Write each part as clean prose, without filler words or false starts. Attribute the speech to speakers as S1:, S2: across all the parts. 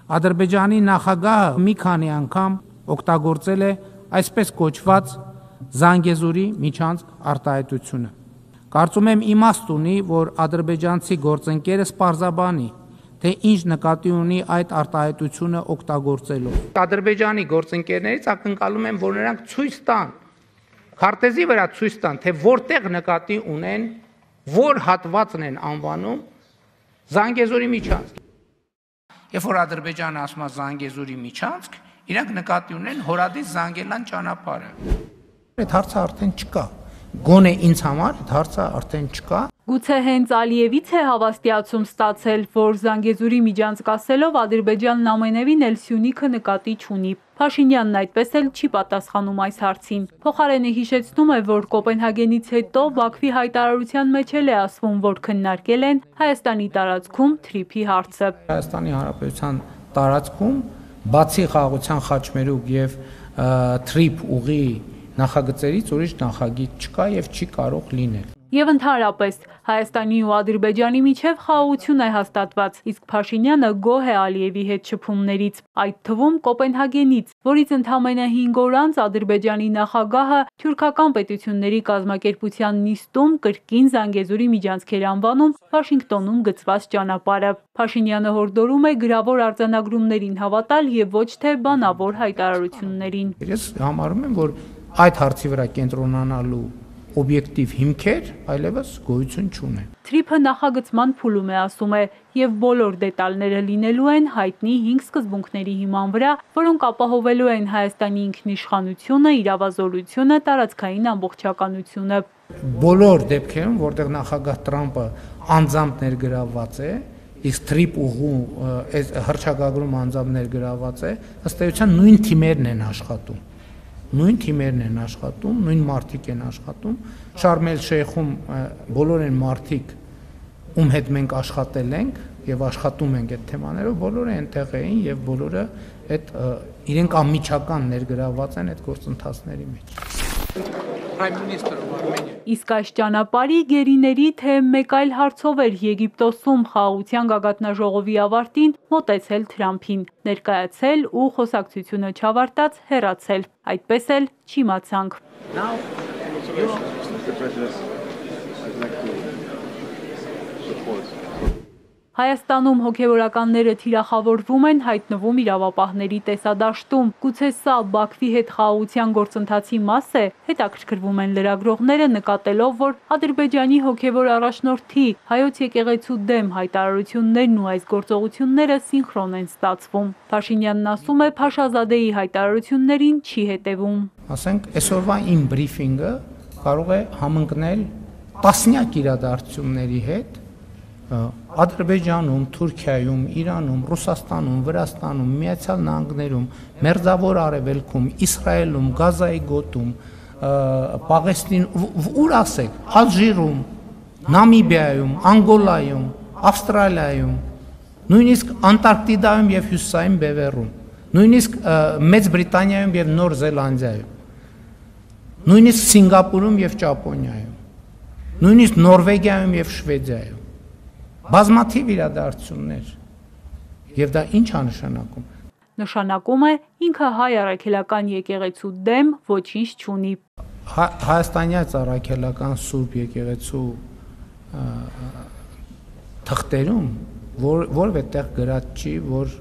S1: Ադրբեջանի նախագահը մի քանի անգամ օգտագործել է այսպես կոչված Զանգեզուրի միջանցք արտահայտությունը։ Կարծում եմ իմաստ ունի, որ ադրբեջանցի գործընկերը սպառզաբանի, թե ինչ նկատի ունի այդ արտահայտությունը օգտագործելով։ Ադրբեջանի գործընկերներից ակնկալում եմ, որ նրանք ցույց տան, քարտեզի վրա ցույց տան, թե որտեղ նկատի ունեն, որ հատվածն են անվանում Զանգեզուրի միջանցք։ Երբ որ Ադրբեջանը ասում է Զանգեզուրի միջանցք, իրանք նկատի ունեն Հորադիս Զանգելան ճանապարհը։ Այդ հարցը արդեն չկա։ Գոնե ինձ համար այդ հարցը արդեն չկա։
S2: Գուցե հենց Ալիևից է հավաստիացում ստացել, որ Զանգեզուրի միջանցք ասելով Ադրբեջանն ամենևին էլ Սյունիքը նկատի չունի։ Փաշինյանն այդպես էլ չի պատասխանում այս հարցին։ Փոխարենը հիշեցնում է, որ Կոպենհագենից հետո Բաքվի հայտարարության մեջ էլ է ասվում, որ քննարկել են Հայաստանի տարածքում թրիփի հարցը։
S1: Հայաստանի Հանրապետության տարածքում բացի խաղաղության խաչմերուկ եւ թրիփ ուղի նախագծերից ուրիշ նախագիծ չկա եւ չի կարող լինել։
S2: Եվ ընդհանրապես Հայաստանի ու Ադրբեջանի միջև խաղաղություն է հաստատված, իսկ Փաշինյանը գոհ է Ալիևի հետ շփումներից, այդ թվում Կոպենհագենից, որից ընդամենը 5 օր անց Ադրբեջանի նախագահը թյուրքական պետությունների կազմակերպության նիստում կրկին Զանգեզուրի միջանցքեր անվանում Վաշինգտոնում գծված ճանապարհը։ Փաշինյանը հորդորում է գրավոր արձանագրումներին հավատալ եւ ոչ թե բանավոր հայտարարություններին։
S1: Ես համարում եմ, որ այդ հարցի վրա կենտրոնանալու օբյեկտիվ հիմքեր այլևս գոյություն չունեն։
S2: Թրիփը նախագծման փուլում է, ասում է, եւ բոլոր դետալները լինելու են հայտնի 5 սկզբունքների հիման վրա, որոնք ապահովելու են Հայաստանի ինքնիշխանությունը, իրավազորությունը, տարածքային ամբողջականությունը։
S1: Բոլոր դեպքերում, որտեղ նախագահ Տրամպը անձամբ ներգրավված է, իսկ թրիփ ուղու հռչակագրում անձամբ ներգրավված է, ըստ էության նույն թիմերն են աշխատում։ Նույն թիմերն են աշխատում, նույն մարդիկ են աշխատում։ Շարմ էլ Շեյխում բոլոր են մարդիկ, ում հետ մենք աշխատել ենք եւ աշխատում ենք այդ թեմաներով, բոլորը այնտեղ էին եւ բոլորը այդ իրենք անմիջական ներգրավված են այդ գործընթացների մեջ։
S2: Իսկ այս ճանապարհի գերիների թե մեկ այլ հարցով էր Եգիպտոսում խաղաղության գագաթնաժողովի ավարտին մոտեցել Թրամփին, ներկայացել ու խոսակցությունը չավարտած հեռացել, այդպես էլ չիմացանք։ Հայաստանում հոգևորականները թիրախավորվում են, հայտնվում իրավապահների տեսադաշտում։ Գուցե սա Բաքվի հետ խաղաղության գործընթացի մաս է, հետաքրքրվում են լրագրողները, նկատելով, որ Ադրբեջանի հոգևոր առաջնորդի հայոց եկեղեցու դեմ հայտարարություններն ու այս գործողությունները սինխրոն են ստացվում։ Փաշինյանն ասում է, Փաշազադեի հայտարարություններին չի հետևում։
S1: Ասենք, այսօրվա իմ բրիֆինգը կարող է համընկնել տասնյակ իրադարձությունների հետ Ադրբեջանում, Թուրքիայում, Իրանում, Ռուսաստանում, Վրաստանում, Միացյալ Նահանգներում, Մերձավոր Արևելքում, Իսրայելում, Գազայի գոտում, Պաղեստին, ուր ասեք, Ալժիրում, Նամիբիայում, Անգոլայում, Ավստրալիայում, նույնիսկ Անտարկտիդայում եւ Հյուսիսային Բևեռում, նույնիսկ Մեծ Բրիտանիայում եւ Նոր Զելանդիայում, նույնիսկ Սինգապուրում եւ Ճապոնիայում, նույնիսկ Նորվեգիայում եւ Շվեդիայում։ Բազմաթիվ իրադարձություններ, եւ դա ինչ է նշանակում։
S2: Նշանակում է ինքը հայ առաքելական եկեղեցու դեմ ոչինչ չունի։
S1: Հայաստանյան առաքելական Սուրբ եկեղեցու թղթերում որևէ տեղ գրած չի, որ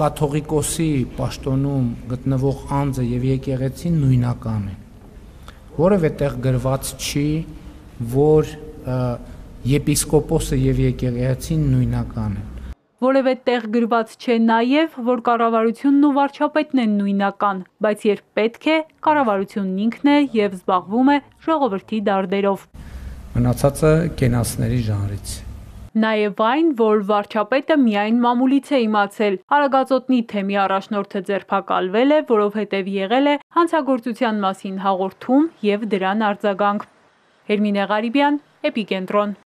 S1: կաթողիկոսի պաշտոնում գտնվող անձը եւ եկեղեցին նույնական են։ Որևէ տեղ գրված չի, որ եպիսկոպոսը եւ եկեղեցին նույնական են։
S2: Որևէ տեղ գրված չէ նաեւ, որ կառավարությունն ու վարչապետն են նույնական, բայց երբ պետք է, կառավարությունն ինքն է եւ զբաղվում է ժողովրդի դարդերով։
S1: Մնացածը կենացների ժանրից։
S2: Նաեւ այն, որ վարչապետը միայն մամուլից է իմացել, Արագածոտնի թեմի առաջնորդը ձերբակալվել է, որովհետեւ եղել է հանցագործության մասին հաղորդում եւ դրան արձագանք։ Հերմինե Ղարիբյան, Էպիկենտրոն։